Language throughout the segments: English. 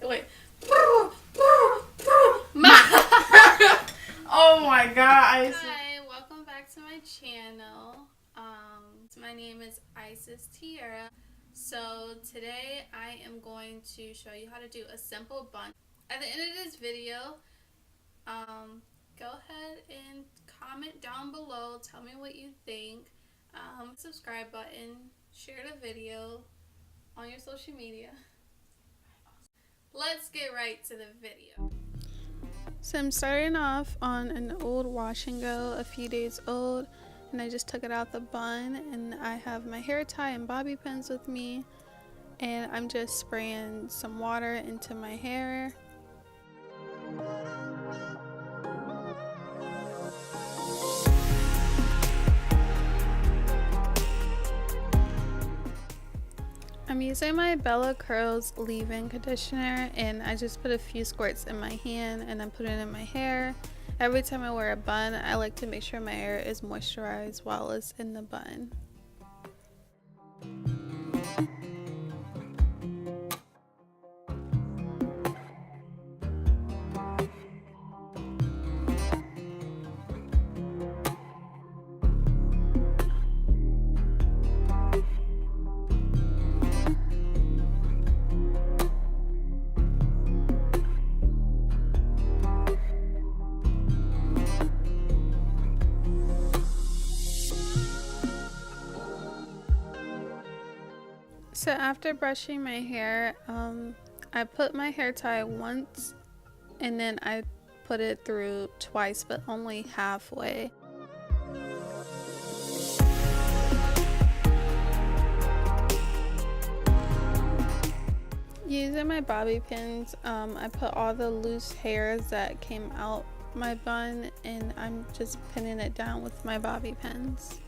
Wait. Oh my god. Hi, welcome back to my channel. My name is Isis Tierra. So today I am going to show you how to do a simple bun. At the end of this video, go ahead and comment down below. Tell me what you think. Subscribe button. Share the video on your social media. Let's get right to the video. So I'm starting off on an old wash and go, a few days old, and I just took it out the bun, and I have my hair tie and bobby pins with me, and I'm just spraying some water into my hair. I'm using my Bella Curls leave-in conditioner, and I just put a few squirts in my hand and then put it in my hair. Every time I wear a bun, I like to make sure my hair is moisturized while it's in the bun. So after brushing my hair, I put my hair tie once, and then I put it through twice, but only halfway. Using my bobby pins, I put all the loose hairs that came out my bun, and I'm just pinning it down with my bobby pins.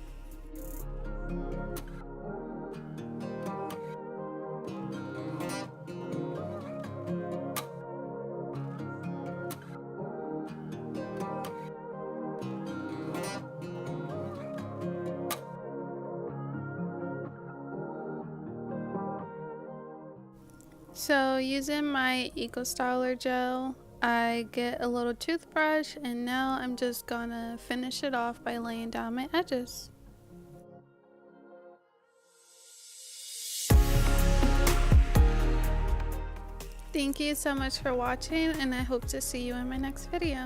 So using my Eco Styler gel, I get a little toothbrush, and now I'm just gonna finish it off by laying down my edges. Thank you so much for watching, and I hope to see you in my next video.